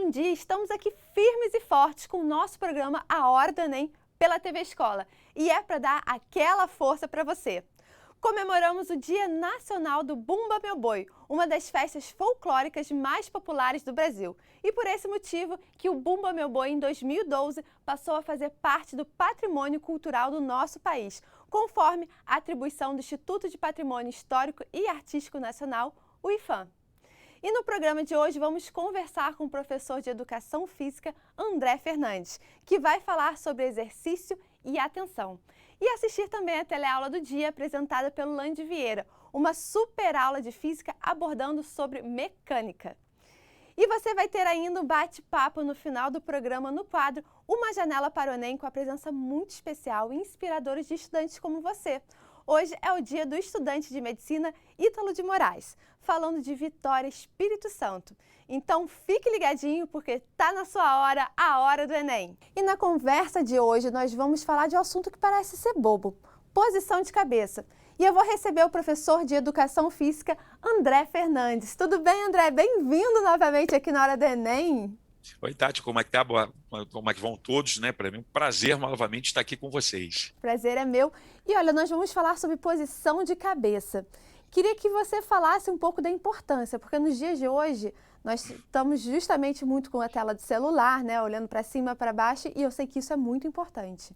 um dia estamos aqui firmes e fortes com o nosso programa A Hora do Enem pela TV Escola. E é para dar aquela força para você. Comemoramos o Dia Nacional do Bumba Meu Boi, uma das festas folclóricas mais populares do Brasil. E por esse motivo que o Bumba Meu Boi, em 2012, passou a fazer parte do patrimônio cultural do nosso país, conforme a atribuição do Instituto de Patrimônio Histórico e Artístico Nacional, o IPHAN. E no programa de hoje vamos conversar com o professor de Educação Física, André Fernandes, que vai falar sobre exercício e atenção. E assistir também a teleaula do dia apresentada pelo Lande Vieira, uma super aula de física abordando sobre mecânica. E você vai ter ainda um bate-papo no final do programa no quadro Uma Janela para o Enem, com a presença muito especial e inspiradora de estudantes como você. Hoje é o dia do estudante de medicina Ítalo de Moraes, falando de Vitória, Espírito Santo. Então fique ligadinho porque tá na sua hora, a hora do Enem. E na conversa de hoje nós vamos falar de um assunto que parece ser bobo, posição de cabeça. E eu vou receber o professor de Educação Física, André Fernandes. Tudo bem, André? Bem-vindo novamente aqui na hora do Enem. Oi, Tati, como é que tá? Como é que vão todos, né? Para mim, um prazer novamente estar aqui com vocês. Prazer é meu. E olha, nós vamos falar sobre posição de cabeça. Queria que você falasse um pouco da importância, porque nos dias de hoje nós estamos justamente muito com a tela de celular, né? Olhando para cima, para baixo, e eu sei que isso é muito importante.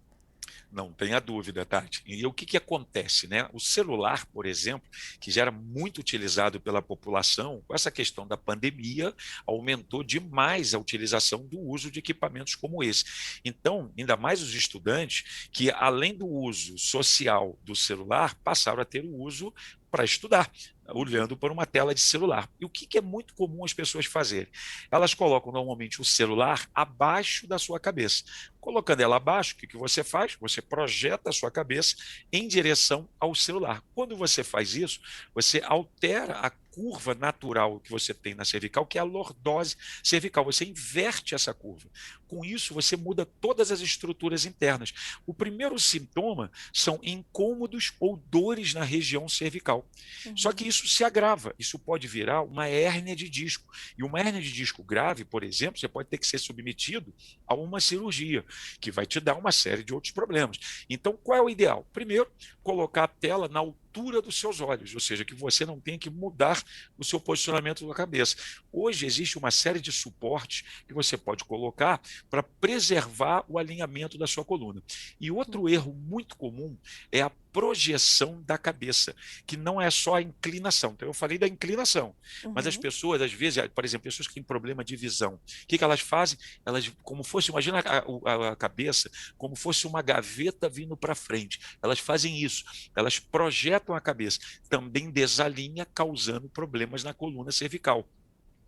Não tenha dúvida, Tati. E o que acontece, né? O celular, por exemplo, que já era muito utilizado pela população, com essa questão da pandemia, aumentou demais a utilização do uso de equipamentos como esse. Então, ainda mais os estudantes, que além do uso social do celular, passaram a ter o uso para estudar, olhando para uma tela de celular. E o que é muito comum as pessoas fazerem? Elas colocam normalmente o celular abaixo da sua cabeça. Colocando ela abaixo, o que você faz? Você projeta a sua cabeça em direção ao celular. Quando você faz isso, você altera a curva natural que você tem na cervical, que é a lordose cervical. Você inverte essa curva. Com isso, você muda todas as estruturas internas. O primeiro sintoma são incômodos ou dores na região cervical. Só que isso se agrava. Isso pode virar uma hérnia de disco. E uma hérnia de disco grave, por exemplo, você pode ter que ser submetido a uma cirurgia, que vai te dar uma série de outros problemas. Então, qual é o ideal? Primeiro, colocar a tela na altura dos seus olhos, ou seja, que você não tenha que mudar o seu posicionamento da cabeça. Hoje existe uma série de suportes que você pode colocar para preservar o alinhamento da sua coluna. E outro erro muito comum é a projeção da cabeça, que não é só a inclinação. Então, eu falei da inclinação, mas as pessoas, às vezes, por exemplo, pessoas que têm problema de visão, o que elas fazem? Elas, como fosse, imagina a cabeça, como fosse uma gaveta vindo para frente. Elas fazem isso, elas projetam a cabeça, também desalinha, causando problemas na coluna cervical.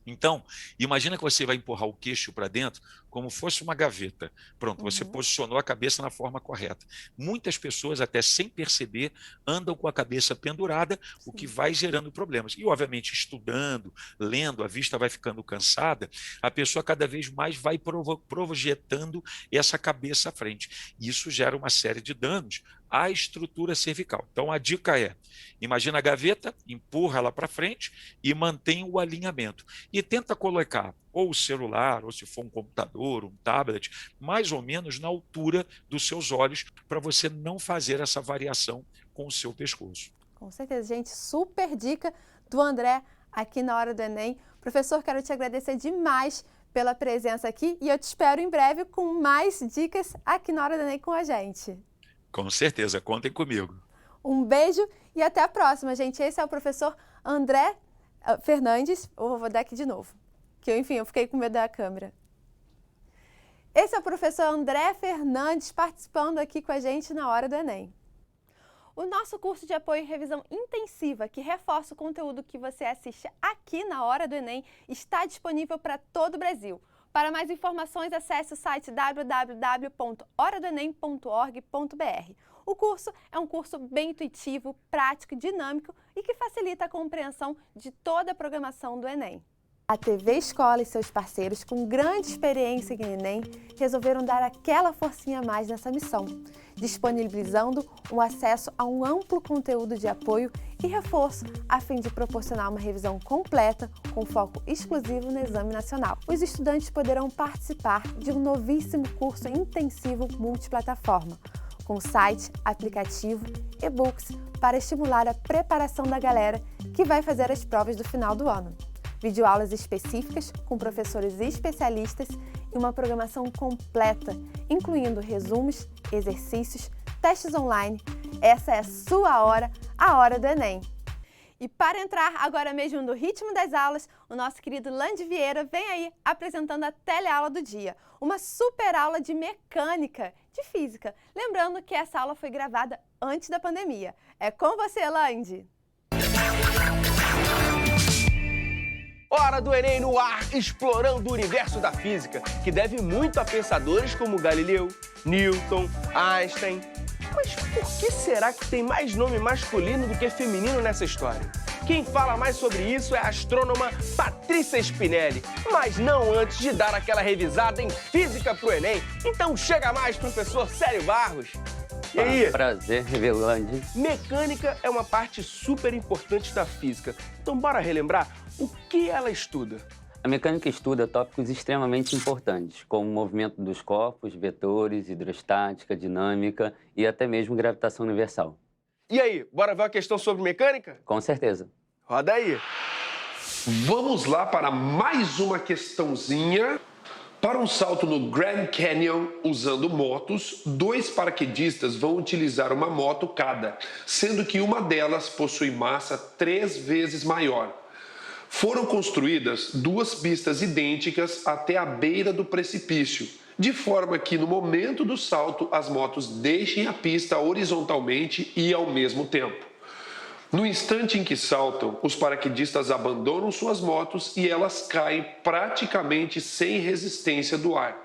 Então, imagina que você vai empurrar o queixo para dentro como fosse uma gaveta. Pronto, você posicionou a cabeça na forma correta. Muitas pessoas, até sem perceber, andam com a cabeça pendurada, o que vai gerando problemas. E, obviamente, estudando, lendo, a vista vai ficando cansada, a pessoa cada vez mais vai projetando essa cabeça à frente. Isso gera uma série de danos à estrutura cervical. Então, a dica é, imagina a gaveta, empurra ela para frente e mantém o alinhamento. E tenta colocar ou o celular, ou se for um computador, um tablet, mais ou menos na altura dos seus olhos, para você não fazer essa variação com o seu pescoço. Com certeza, gente, super dica do André aqui na Hora do Enem. Professor, quero te agradecer demais pela presença aqui e eu te espero em breve com mais dicas aqui na Hora do Enem com a gente. Com certeza, contem comigo. Um beijo e até a próxima, gente. Esse é o professor André Fernandes. Eu vou dar aqui de novo, que enfim, eu fiquei com medo da câmera. Esse é o professor André Fernandes participando aqui com a gente na Hora do Enem. O nosso curso de apoio e revisão intensiva, que reforça o conteúdo que você assiste aqui na Hora do Enem, está disponível para todo o Brasil. Para mais informações, acesse o site www.horadoenem.org.br. O curso é um curso bem intuitivo, prático, dinâmico e que facilita a compreensão de toda a programação do Enem. A TV Escola e seus parceiros, com grande experiência em Enem, resolveram dar aquela forcinha a mais nessa missão, disponibilizando um acesso a um amplo conteúdo de apoio e reforço a fim de proporcionar uma revisão completa com foco exclusivo no Exame Nacional. Os estudantes poderão participar de um novíssimo curso intensivo multiplataforma, com site, aplicativo, e-books para estimular a preparação da galera que vai fazer as provas do final do ano. Videoaulas específicas com professores especialistas e uma programação completa, incluindo resumos, exercícios, testes online. Essa é a sua hora, a hora do Enem. E para entrar agora mesmo no ritmo das aulas, o nosso querido Landy Vieira vem aí apresentando a teleaula do dia, uma super aula de mecânica, de física. Lembrando que essa aula foi gravada antes da pandemia. É com você, Landy! Hora do Enem no ar, explorando o universo da física, que deve muito a pensadores como Galileu, Newton, Einstein. Mas por que será que tem mais nome masculino do que feminino nessa história? Quem fala mais sobre isso é a astrônoma Patrícia Spinelli, mas não antes de dar aquela revisada em física pro Enem. Então chega mais, professor Célio Barros. E aí? Prazer, Revelande. Mecânica é uma parte super importante da física. Então bora relembrar o que ela estuda. A mecânica estuda tópicos extremamente importantes, como o movimento dos corpos, vetores, hidrostática, dinâmica e até mesmo gravitação universal. E aí, bora ver uma questão sobre mecânica? Com certeza. Roda aí. Vamos lá para mais uma questãozinha. Para um salto no Grand Canyon usando motos, 2 paraquedistas vão utilizar uma moto cada, sendo que uma delas possui massa 3 vezes maior. Foram construídas 2 pistas idênticas até a beira do precipício, de forma que no momento do salto as motos deixem a pista horizontalmente e ao mesmo tempo. No instante em que saltam, os paraquedistas abandonam suas motos e elas caem praticamente sem resistência do ar.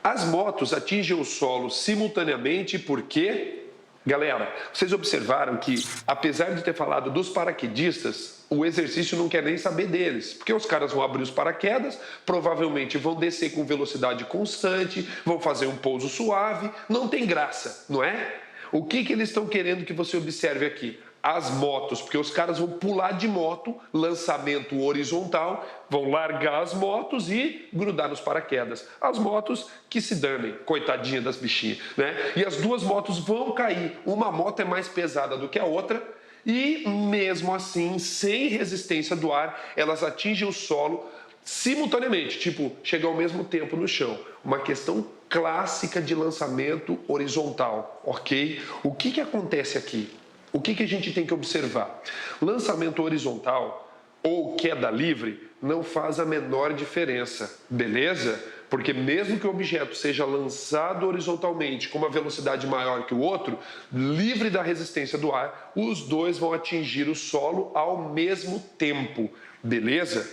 As motos atingem o solo simultaneamente porque, galera, vocês observaram que, apesar de ter falado dos paraquedistas, o exercício não quer nem saber deles, porque os caras vão abrir os paraquedas, provavelmente vão descer com velocidade constante, vão fazer um pouso suave, não tem graça, não é? O que eles estão querendo que você observe aqui? As motos, porque os caras vão pular de moto, lançamento horizontal, vão largar as motos e grudar nos paraquedas. As motos que se danem, coitadinha das bichinhas, né? E as 2 motos vão cair. Uma moto é mais pesada do que a outra e, mesmo assim, sem resistência do ar, elas atingem o solo simultaneamente, tipo, chegam ao mesmo tempo no chão. Uma questão clássica de lançamento horizontal, ok? O que acontece aqui? O que a gente tem que observar? Lançamento horizontal ou queda livre não faz a menor diferença, beleza? Porque mesmo que o objeto seja lançado horizontalmente com uma velocidade maior que o outro, livre da resistência do ar, os 2 vão atingir o solo ao mesmo tempo, beleza?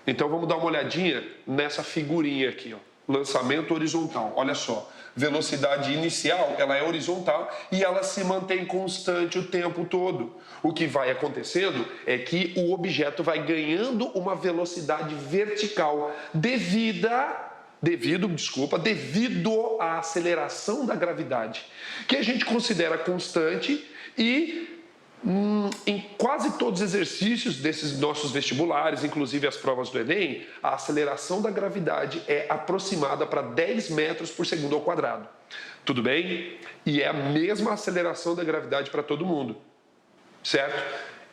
Então vamos dar uma olhadinha nessa figurinha aqui, ó. Lançamento horizontal, olha só. Velocidade inicial, ela é horizontal e ela se mantém constante o tempo todo. O que vai acontecendo é que o objeto vai ganhando uma velocidade vertical devido à aceleração da gravidade, que a gente considera constante e em quase todos os exercícios desses nossos vestibulares, inclusive as provas do Enem, a aceleração da gravidade é aproximada para 10 metros por segundo ao quadrado. Tudo bem? E é a mesma aceleração da gravidade para todo mundo, certo?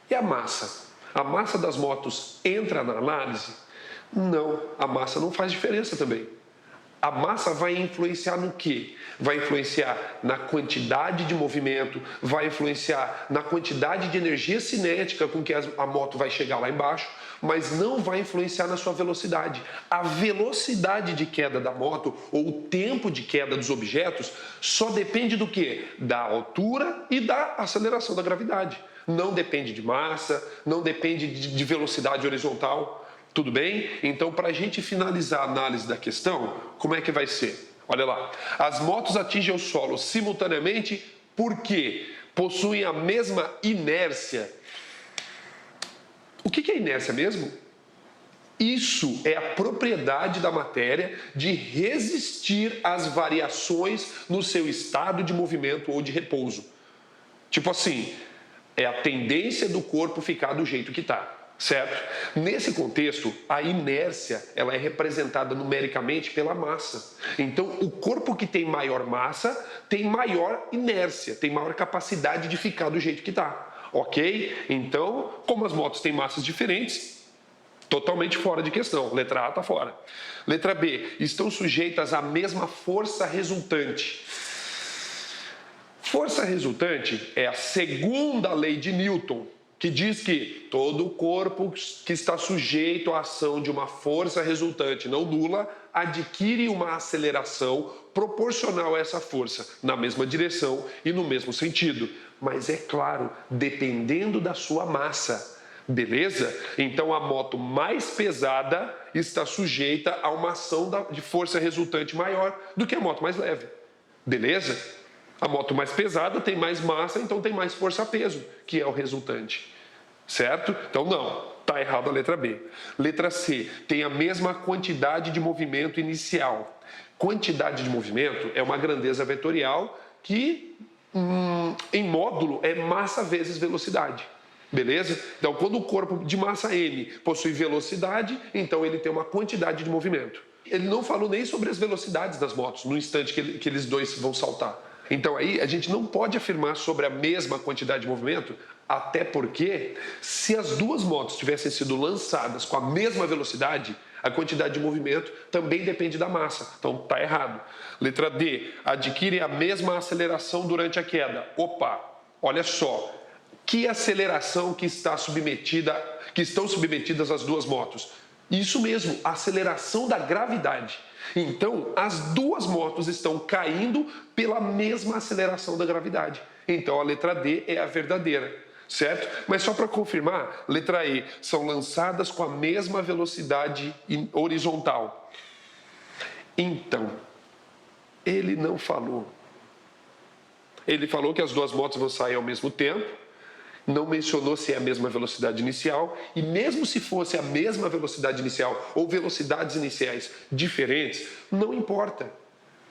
E a massa? A massa das motos entra na análise? Não, a massa não faz diferença também. A massa vai influenciar no quê? Vai influenciar na quantidade de movimento, vai influenciar na quantidade de energia cinética com que a moto vai chegar lá embaixo, mas não vai influenciar na sua velocidade. A velocidade de queda da moto ou o tempo de queda dos objetos só depende do quê? Da altura e da aceleração da gravidade. Não depende de massa, não depende de velocidade horizontal. Tudo bem? Então, para a gente finalizar a análise da questão, como é que vai ser? Olha lá. As motos atingem o solo simultaneamente porque possuem a mesma inércia. O que é inércia mesmo? Isso é a propriedade da matéria de resistir às variações no seu estado de movimento ou de repouso. Tipo assim, é a tendência do corpo ficar do jeito que está, certo? Nesse contexto, a inércia ela é representada numericamente pela massa. Então, o corpo que tem maior massa tem maior inércia, tem maior capacidade de ficar do jeito que está, ok? Então, como as motos têm massas diferentes, totalmente fora de questão. Letra A está fora. Letra B, estão sujeitas à mesma força resultante. Força resultante é a segunda lei de Newton, que diz que todo corpo que está sujeito à ação de uma força resultante não nula adquire uma aceleração proporcional a essa força, na mesma direção e no mesmo sentido. Mas é claro, dependendo da sua massa. Beleza? Então a moto mais pesada está sujeita a uma ação de força resultante maior do que a moto mais leve. Beleza? A moto mais pesada tem mais massa, então tem mais força-peso, que é o resultante. Certo? Então não, está errado a letra B. Letra C, tem a mesma quantidade de movimento inicial. Quantidade de movimento é uma grandeza vetorial que, em módulo, é massa vezes velocidade. Beleza? Então, quando o corpo de massa M possui velocidade, então ele tem uma quantidade de movimento. Ele não falou nem sobre as velocidades das motos no instante que eles dois vão saltar. Então, aí a gente não pode afirmar sobre a mesma quantidade de movimento, até porque se as duas motos tivessem sido lançadas com a mesma velocidade, a quantidade de movimento também depende da massa. Então, está errado. Letra D, adquire a mesma aceleração durante a queda. Opa, olha só. Que aceleração que estão submetidas as duas motos? Isso mesmo, a aceleração da gravidade. Então, as duas motos estão caindo pela mesma aceleração da gravidade. Então, a letra D é a verdadeira, certo? Mas só para confirmar, letra E, são lançadas com a mesma velocidade horizontal. Então, ele não falou. Ele falou que as duas motos vão sair ao mesmo tempo, não mencionou se é a mesma velocidade inicial, e mesmo se fosse a mesma velocidade inicial ou velocidades iniciais diferentes, não importa,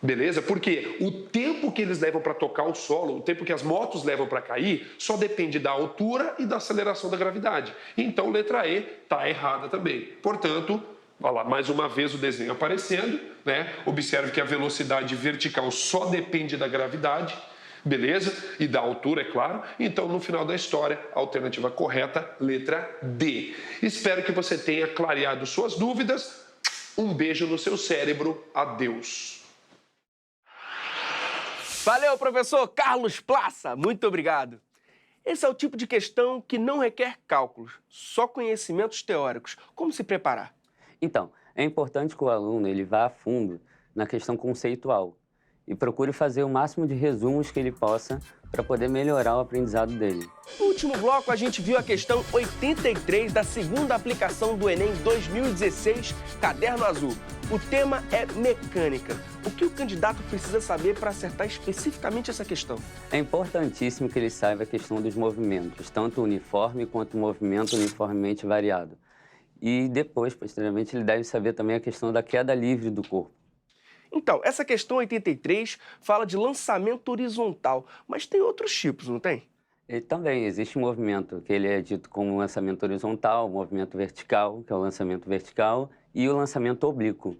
beleza? Porque o tempo que eles levam para tocar o solo, o tempo que as motos levam para cair, só depende da altura e da aceleração da gravidade. Então, letra E está errada também. Portanto, olha lá, mais uma vez o desenho aparecendo, né? Observe que a velocidade vertical só depende da gravidade, beleza? E da altura, é claro. Então, no final da história, a alternativa correta, letra D. Espero que você tenha clareado suas dúvidas. Um beijo no seu cérebro. Adeus. Valeu, professor Carlos Plaça. Muito obrigado. Esse é o tipo de questão que não requer cálculos, só conhecimentos teóricos. Como se preparar? Então, é importante que o aluno ele vá a fundo na questão conceitual e procure fazer o máximo de resumos que ele possa para poder melhorar o aprendizado dele. No último bloco, a gente viu a questão 83 da segunda aplicação do Enem 2016, Caderno Azul. O tema é mecânica. O que o candidato precisa saber para acertar especificamente essa questão? É importantíssimo que ele saiba a questão dos movimentos, tanto uniforme quanto movimento uniformemente variado. E depois, posteriormente, ele deve saber também a questão da queda livre do corpo. Então, essa questão 83 fala de lançamento horizontal, mas tem outros tipos, não tem? E também existe um movimento que ele é dito como lançamento horizontal, movimento vertical, que é o lançamento vertical, e o lançamento oblíquo.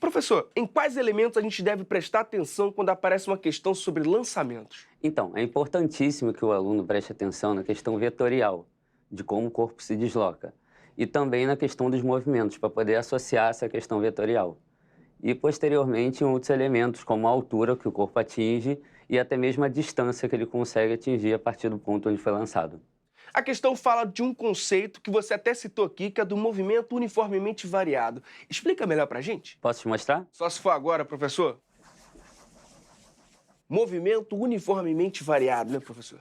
Professor, em quais elementos a gente deve prestar atenção quando aparece uma questão sobre lançamentos? Então, é importantíssimo que o aluno preste atenção na questão vetorial, de como o corpo se desloca, e também na questão dos movimentos, para poder associar essa questão vetorial. E, posteriormente, em outros elementos, como a altura que o corpo atinge e até mesmo a distância que ele consegue atingir a partir do ponto onde foi lançado. A questão fala de um conceito que você até citou aqui, que é do movimento uniformemente variado. Explica melhor pra gente? Posso te mostrar? Só se for agora, professor. Movimento uniformemente variado, né, professor?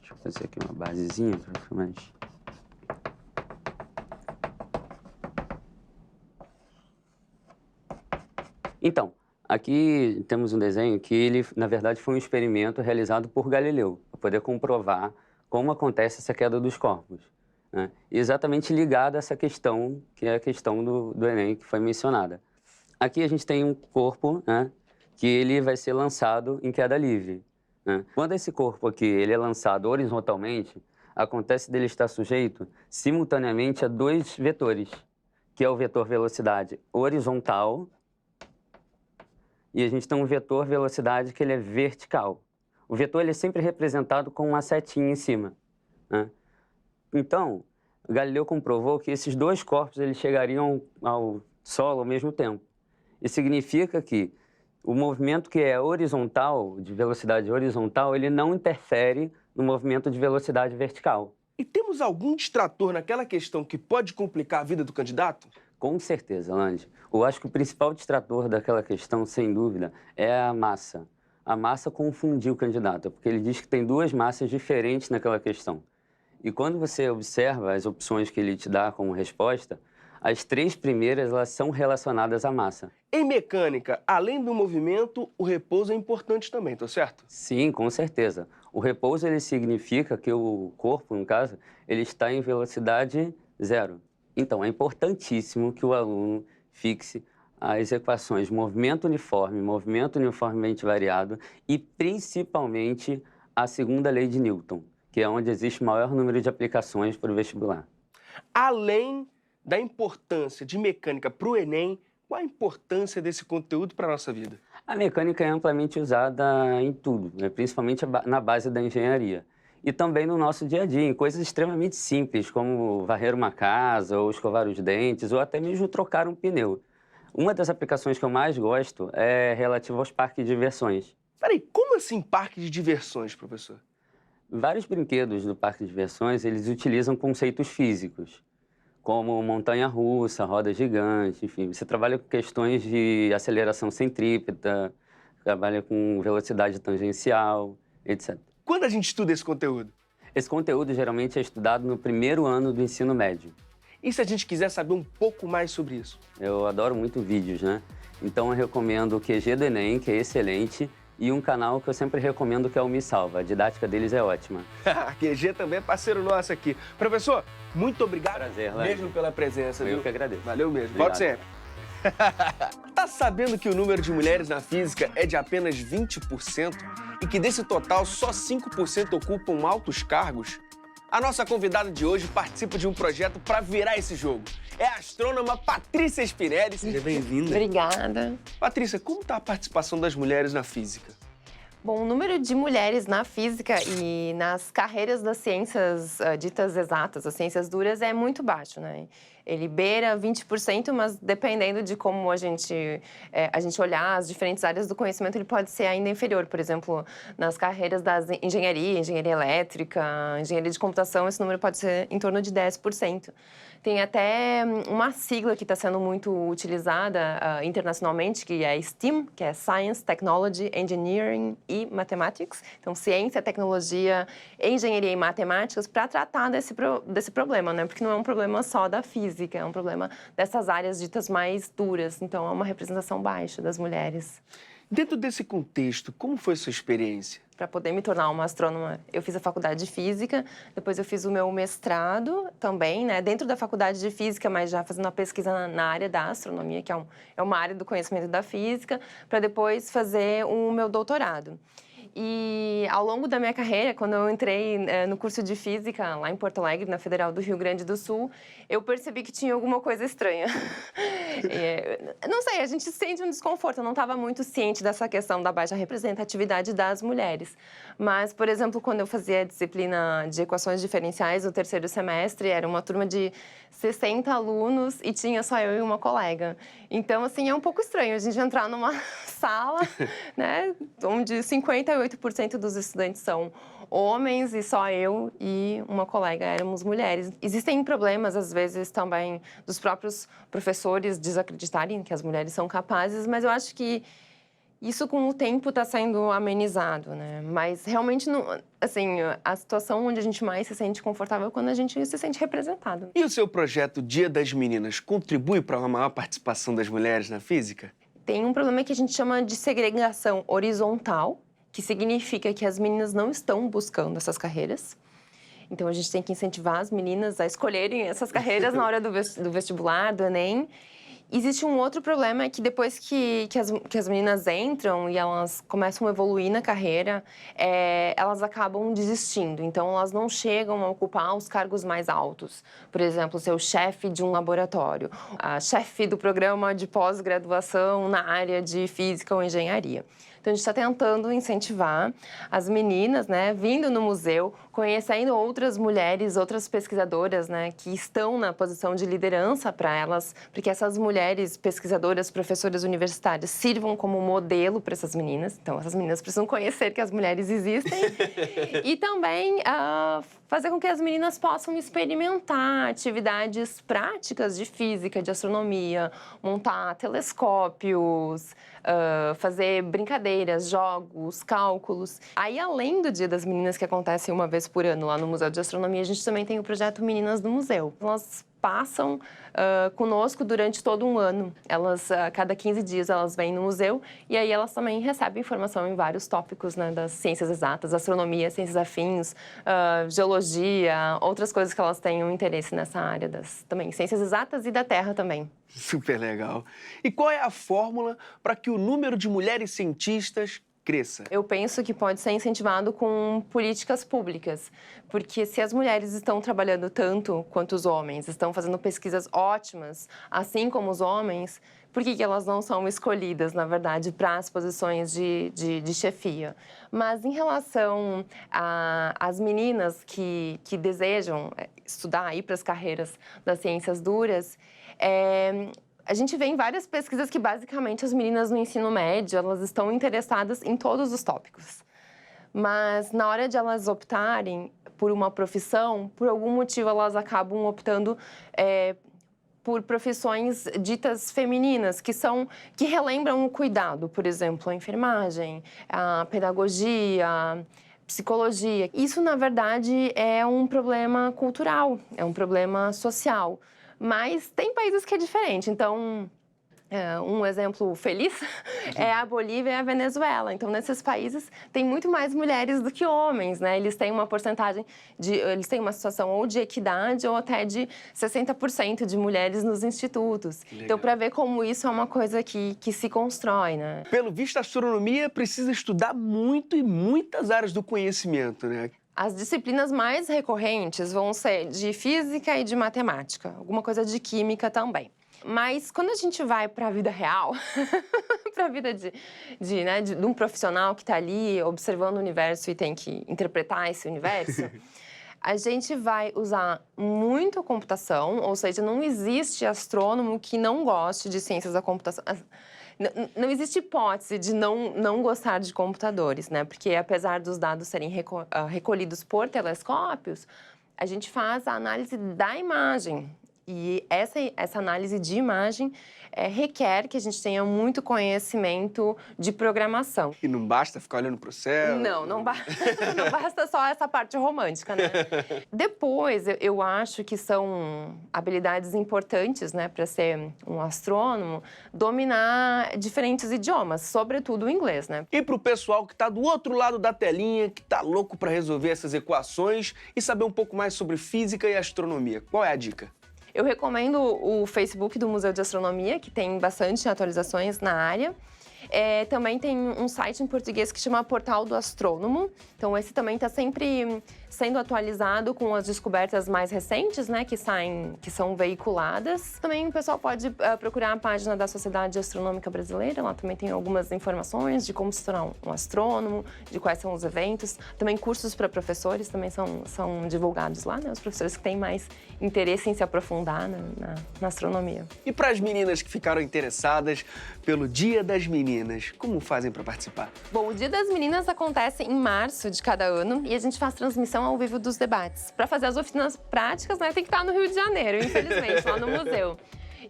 Deixa eu fazer aqui uma basezinha para ficar mais... Então, aqui temos um desenho que ele, na verdade, foi um experimento realizado por Galileu, para poder comprovar como acontece essa queda dos corpos. né? Exatamente ligada a essa questão, que é a questão do Enem, que foi mencionada. Aqui a gente tem um corpo, né, que ele vai ser lançado em queda livre, né? Quando esse corpo aqui ele é lançado horizontalmente, acontece dele estar sujeito simultaneamente a dois vetores, que é o vetor velocidade horizontal e a gente tem um vetor velocidade que ele é vertical. O vetor ele é sempre representado com uma setinha em cima, né? Então, Galileu comprovou que esses dois corpos eles chegariam ao solo ao mesmo tempo. Isso significa que o movimento que é horizontal, de velocidade horizontal, ele não interfere no movimento de velocidade vertical. E temos algum distrator naquela questão que pode complicar a vida do candidato? Com certeza, Lange. Eu acho que o principal distrator daquela questão, sem dúvida, é a massa. A massa confundiu o candidato, porque ele diz que tem duas massas diferentes naquela questão. E quando você observa as opções que ele te dá como resposta, as três primeiras elas são relacionadas à massa. Em mecânica, além do movimento, o repouso é importante também, tá certo? Sim, com certeza. O repouso ele significa que o corpo, no caso, ele está em velocidade zero. Então, é importantíssimo que o aluno fixe as equações movimento uniformemente variado e, principalmente, a segunda lei de Newton, que é onde existe o maior número de aplicações para o vestibular. Além da importância de mecânica para o Enem, qual a importância desse conteúdo para a nossa vida? A mecânica é amplamente usada em tudo, né? Principalmente na base da engenharia. E também no nosso dia a dia, em coisas extremamente simples, como varrer uma casa, ou escovar os dentes, ou até mesmo trocar um pneu. Uma das aplicações que eu mais gosto é relativa aos parques de diversões. Peraí, como assim parque de diversões, professor? Vários brinquedos do parque de diversões, eles utilizam conceitos físicos, como montanha-russa, roda gigante, enfim. Você trabalha com questões de aceleração centrípeta, trabalha com velocidade tangencial, etc. Quando a gente estuda esse conteúdo? Esse conteúdo geralmente é estudado no primeiro ano do ensino médio. E se a gente quiser saber um pouco mais sobre isso? Eu adoro muito vídeos, né? Então eu recomendo o QG do Enem, que é excelente, e um canal que eu sempre recomendo, que é o Me Salva. A didática deles é ótima. QG também é parceiro nosso aqui. Professor, muito obrigado. Prazer, Lange. Mesmo pela presença. Eu que agradeço. Valeu mesmo. Obrigado. Volte sempre. Tá sabendo que o número de mulheres na física é de apenas 20% e que desse total só 5% ocupam altos cargos? A nossa convidada de hoje participa de um projeto para virar esse jogo. É a astrônoma Patrícia Spinelli. Seja bem-vinda. Obrigada. Patrícia, como está a participação das mulheres na física? Bom, o número de mulheres na física e nas carreiras das ciências ditas exatas, as ciências duras, é muito baixo, né? Ele beira 20%, mas dependendo de como a gente olhar as diferentes áreas do conhecimento, ele pode ser ainda inferior. Por exemplo, nas carreiras da engenharia elétrica, engenharia de computação, esse número pode ser em torno de 10%. Tem até uma sigla que está sendo muito utilizada internacionalmente, que é STEAM, que é Science, Technology, Engineering e Mathematics. Então, ciência, tecnologia, engenharia e matemáticas para tratar desse problema, né? Porque não é um problema só da física, é um problema dessas áreas ditas mais duras. Então, é uma representação baixa das mulheres. Dentro desse contexto, como foi a sua experiência? Para poder me tornar uma astrônoma, eu fiz a faculdade de física, depois eu fiz o meu mestrado também, né, dentro da faculdade de física, mas já fazendo uma pesquisa na área da astronomia, que é uma área do conhecimento da física, para depois fazer o meu doutorado. E ao longo da minha carreira, quando eu entrei no curso de física lá em Porto Alegre, na Federal do Rio Grande do Sul, eu percebi que tinha alguma coisa estranha. Não sei, a gente sente um desconforto. Eu não estava muito ciente dessa questão da baixa representatividade das mulheres. Mas, por exemplo, quando eu fazia a disciplina de equações diferenciais no terceiro semestre, era uma turma de 60 alunos e tinha só eu e uma colega. Então, assim, é um pouco estranho a gente entrar numa sala, né, onde 58% dos estudantes são homens e só eu e uma colega éramos mulheres. Existem problemas, às vezes, também dos próprios professores desacreditarem que as mulheres são capazes, mas eu acho que isso, com o tempo, está sendo amenizado, né? Mas, realmente, não, assim, a situação onde a gente mais se sente confortável é quando a gente se sente representado. E o seu projeto Dia das Meninas contribui para uma maior participação das mulheres na física? Tem um problema que a gente chama de segregação horizontal, que significa que as meninas não estão buscando essas carreiras. Então, a gente tem que incentivar as meninas a escolherem essas carreiras na hora do vestibular, do Enem. Existe um outro problema, é que depois que as meninas entram e elas começam a evoluir na carreira, elas acabam desistindo. Então, elas não chegam a ocupar os cargos mais altos. Por exemplo, ser o chefe de um laboratório, a chefe do programa de pós-graduação na área de física ou engenharia. Então, a gente está tentando incentivar as meninas, né, vindo no museu, conhecendo outras mulheres, outras pesquisadoras, né, que estão na posição de liderança para elas, porque essas mulheres pesquisadoras, professoras universitárias, sirvam como modelo para essas meninas. Então, essas meninas precisam conhecer que as mulheres existem e também fazer com que as meninas possam experimentar atividades práticas de física, de astronomia, montar telescópios, fazer brincadeiras, jogos, cálculos. Aí, além do Dia das Meninas, que acontece uma vez por ano lá no Museu de Astronomia, a gente também tem o projeto Meninas no Museu. Elas passam conosco durante todo um ano. Elas, cada 15 dias, elas vêm no museu e aí elas também recebem informação em vários tópicos, né, das ciências exatas, astronomia, ciências afins, geologia, outras coisas que elas tenham interesse nessa área das também ciências exatas e da Terra também. Super legal. E qual é a fórmula para que o número de mulheres cientistas cresça? Eu penso que pode ser incentivado com políticas públicas, porque se as mulheres estão trabalhando tanto quanto os homens, estão fazendo pesquisas ótimas, assim como os homens, por que elas não são escolhidas, na verdade, para as posições de chefia? Mas em relação às meninas que desejam estudar, ir para as carreiras das ciências duras, a gente vê em várias pesquisas que, basicamente, as meninas no ensino médio, elas estão interessadas em todos os tópicos. Mas, na hora de elas optarem por uma profissão, por algum motivo, elas acabam optando por profissões ditas femininas, que relembram o cuidado. Por exemplo, a enfermagem, a pedagogia, a psicologia. Isso, na verdade, é um problema cultural, é um problema social. Mas tem países que é diferente. Então, um exemplo feliz é a Bolívia e a Venezuela. Então, nesses países, tem muito mais mulheres do que homens, né? Eles têm uma porcentagem eles têm uma situação ou de equidade ou até de 60% de mulheres nos institutos. Legal. Então, para ver como isso é uma coisa que se constrói, né? Pelo visto, a astronomia precisa estudar muito e muitas áreas do conhecimento, né? As disciplinas mais recorrentes vão ser de física e de matemática, alguma coisa de química também. Mas quando a gente vai para a vida real, para a vida de um profissional que está ali observando o universo e tem que interpretar esse universo, a gente vai usar muito computação, ou seja, não existe astrônomo que não goste de ciências da computação. Não existe hipótese de não gostar de computadores, né? Porque apesar dos dados serem recolhidos por telescópios, a gente faz a análise da imagem. E essa análise de imagem requer que a gente tenha muito conhecimento de programação. E não basta ficar olhando para o céu? Não basta só essa parte romântica, né? Depois, eu acho que são habilidades importantes, né, para ser um astrônomo, dominar diferentes idiomas, sobretudo o inglês, né? E para o pessoal que está do outro lado da telinha, que está louco para resolver essas equações e saber um pouco mais sobre física e astronomia, qual é a dica? Eu recomendo o Facebook do Museu de Astronomia, que tem bastante atualizações na área. Também tem um site em português que chama Portal do Astrônomo. Então, esse também está sempre sendo atualizado com as descobertas mais recentes, né, que são veiculadas. Também o pessoal pode procurar a página da Sociedade Astronômica Brasileira. Lá também tem algumas informações de como se tornar um astrônomo, de quais são os eventos. Também cursos para professores também são divulgados lá, né, os professores que têm mais interesse em se aprofundar na astronomia. E para as meninas que ficaram interessadas pelo Dia das Meninas, como fazem para participar? Bom, o Dia das Meninas acontece em março de cada ano e a gente faz transmissão ao vivo dos debates. Para fazer as oficinas práticas, né, tem que estar no Rio de Janeiro, infelizmente, lá no museu.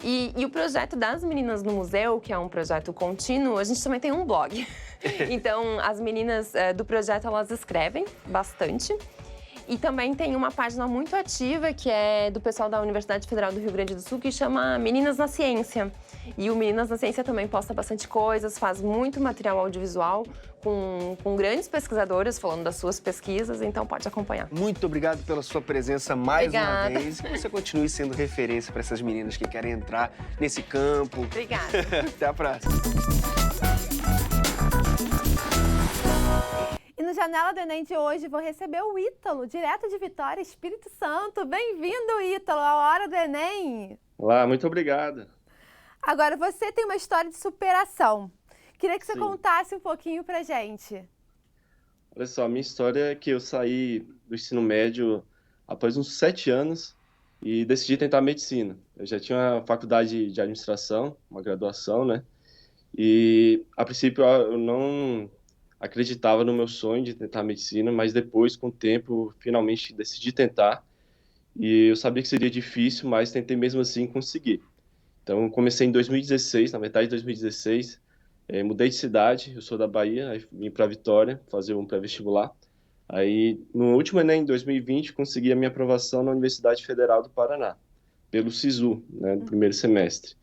E o projeto das Meninas no Museu, que é um projeto contínuo, a gente também tem um blog. Então, as meninas do projeto, elas escrevem bastante. E também tem uma página muito ativa, que é do pessoal da Universidade Federal do Rio Grande do Sul, que chama Meninas na Ciência. E o Meninas na Ciência também posta bastante coisas, faz muito material audiovisual com grandes pesquisadoras falando das suas pesquisas, então pode acompanhar. Muito obrigado pela sua presença mais Obrigada. uma vez. E que você continue sendo referência para essas meninas que querem entrar nesse campo. Obrigada. Até a próxima. E no Janela do Enem de hoje vou receber o Ítalo, direto de Vitória, Espírito Santo. Bem-vindo, Ítalo, à Hora do Enem. Olá, muito obrigado. Agora, você tem uma história de superação. Queria que você Sim. contasse um pouquinho pra gente. Olha só, a minha história é que eu saí do ensino médio após uns 7 anos e decidi tentar medicina. Eu já tinha uma faculdade de administração, uma graduação, né? E, a princípio, eu não acreditava no meu sonho de tentar medicina, mas depois, com o tempo, finalmente decidi tentar. E eu sabia que seria difícil, mas tentei mesmo assim conseguir. Então, eu comecei em 2016, na metade de 2016, mudei de cidade, eu sou da Bahia, aí vim para Vitória fazer um pré-vestibular. Aí, no último Enem, em 2020, consegui a minha aprovação na Universidade Federal do Paraná, pelo SISU, né, no primeiro semestre.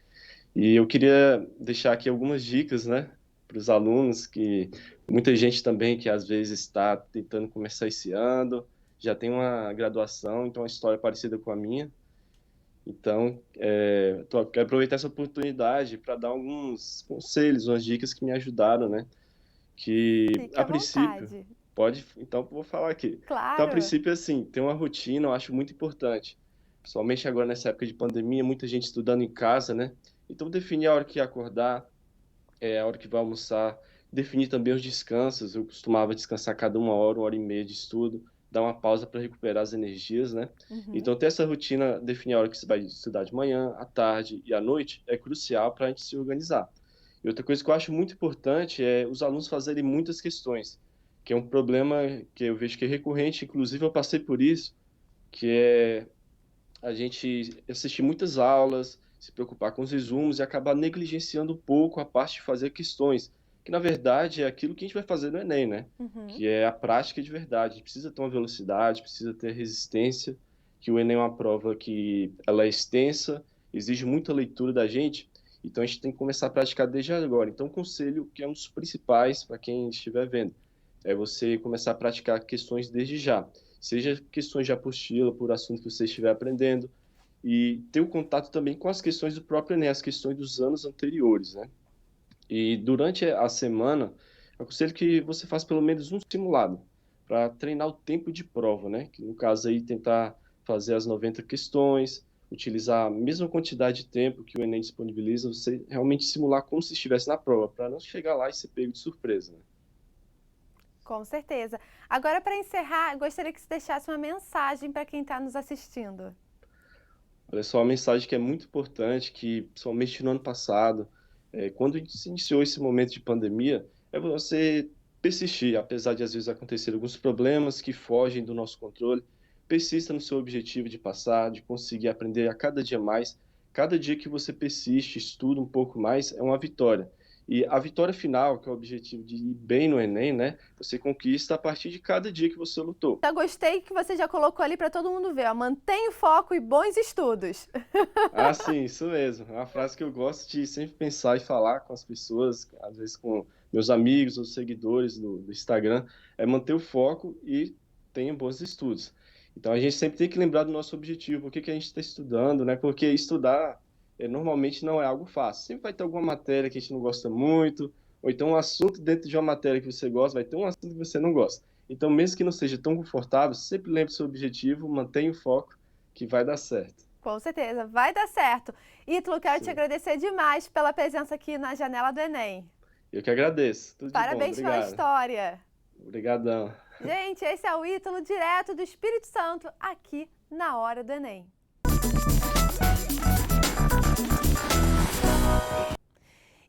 E eu queria deixar aqui algumas dicas, né, para os alunos, que muita gente também que às vezes está tentando começar esse ano, já tem uma graduação, então a história é parecida com a minha. Então, quero aproveitar essa oportunidade para dar alguns conselhos, umas dicas que me ajudaram, né? Que, Fique a à princípio, vontade. então vou falar aqui. Claro. Então, a princípio, assim, ter uma rotina eu acho muito importante. Principalmente agora nessa época de pandemia, muita gente estudando em casa, né? Então, definir a hora que ia acordar, a hora que vai almoçar, definir também os descansos. Eu costumava descansar cada uma hora e meia de estudo, dar uma pausa para recuperar as energias, né? Então, ter essa rotina, definir a hora que você vai estudar de manhã, à tarde e à noite, é crucial para a gente se organizar. E outra coisa que eu acho muito importante é os alunos fazerem muitas questões, que é um problema que eu vejo que é recorrente, inclusive eu passei por isso, que é a gente assistir muitas aulas, se preocupar com os resumos e acabar negligenciando um pouco a parte de fazer questões, que na verdade é aquilo que a gente vai fazer no Enem, né? Que é a prática de verdade. A gente precisa ter uma velocidade, precisa ter resistência, que o Enem é uma prova que ela é extensa, exige muita leitura da gente, então a gente tem que começar a praticar desde agora. Então, um conselho que é um dos principais para quem estiver vendo, é você começar a praticar questões desde já. Seja questões de apostila, por assunto que você estiver aprendendo, e ter o contato também com as questões do próprio Enem, as questões dos anos anteriores, né? E durante a semana, eu aconselho que você faça pelo menos um simulado, para treinar o tempo de prova, né? Que no caso aí, tentar fazer as 90 questões, utilizar a mesma quantidade de tempo que o Enem disponibiliza, você realmente simular como se estivesse na prova, para não chegar lá e ser pego de surpresa, né? Com certeza. Agora, para encerrar, gostaria que você deixasse uma mensagem para quem está nos assistindo. Olha só, uma mensagem que é muito importante, que principalmente no ano passado, quando se iniciou esse momento de pandemia, é você persistir, apesar de às vezes acontecer alguns problemas que fogem do nosso controle, persista no seu objetivo de passar, de conseguir aprender a cada dia mais. Cada dia que você persiste, estuda um pouco mais, é uma vitória. E a vitória final, que é o objetivo de ir bem no Enem, né? Você conquista a partir de cada dia que você lutou. Eu gostei que você já colocou ali para todo mundo ver, ó. Mantenha o foco e bons estudos. Ah, sim, isso mesmo. É uma frase que eu gosto de sempre pensar e falar com as pessoas, às vezes com meus amigos ou seguidores do Instagram, é manter o foco e tenha bons estudos. Então, a gente sempre tem que lembrar do nosso objetivo, por que a gente está estudando, né? Porque estudar normalmente não é algo fácil. Sempre vai ter alguma matéria que a gente não gosta muito, ou então um assunto dentro de uma matéria que você gosta, vai ter um assunto que você não gosta. Então, mesmo que não seja tão confortável, sempre lembre do seu objetivo, mantenha o foco, que vai dar certo. Com certeza, vai dar certo. Ítalo, quero te agradecer demais pela presença aqui na Janela do Enem. Eu que agradeço. Tudo de bom, Parabéns pela obrigado. história. Obrigadão. Gente, esse é o Ítalo, direto do Espírito Santo, aqui na Hora do Enem.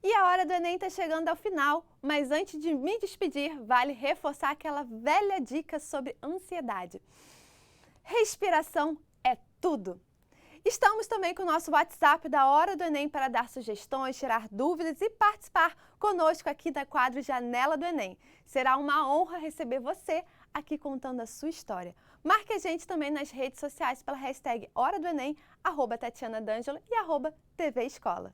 E a Hora do Enem está chegando ao final, mas antes de me despedir, vale reforçar aquela velha dica sobre ansiedade. Respiração é tudo. Estamos também com o nosso WhatsApp da Hora do Enem para dar sugestões, tirar dúvidas e participar conosco aqui da quadro Janela do Enem. Será uma honra receber você aqui contando a sua história. Marque a gente também nas redes sociais pela hashtag Hora do Enem, @TatianaDângelo e @TV Escola.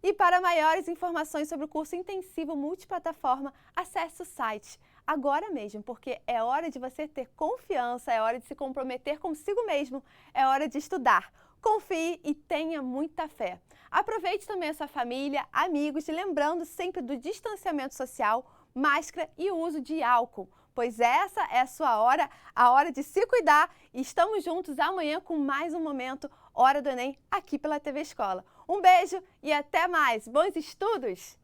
E para maiores informações sobre o curso intensivo multiplataforma, acesse o site agora mesmo, porque é hora de você ter confiança, é hora de se comprometer consigo mesmo, é hora de estudar. Confie e tenha muita fé. Aproveite também a sua família, amigos, e lembrando sempre do distanciamento social, máscara e o uso de álcool, pois essa é a sua hora, a hora de se cuidar. E estamos juntos amanhã com mais um momento Hora do Enem aqui pela TV Escola. Um beijo e até mais. Bons estudos!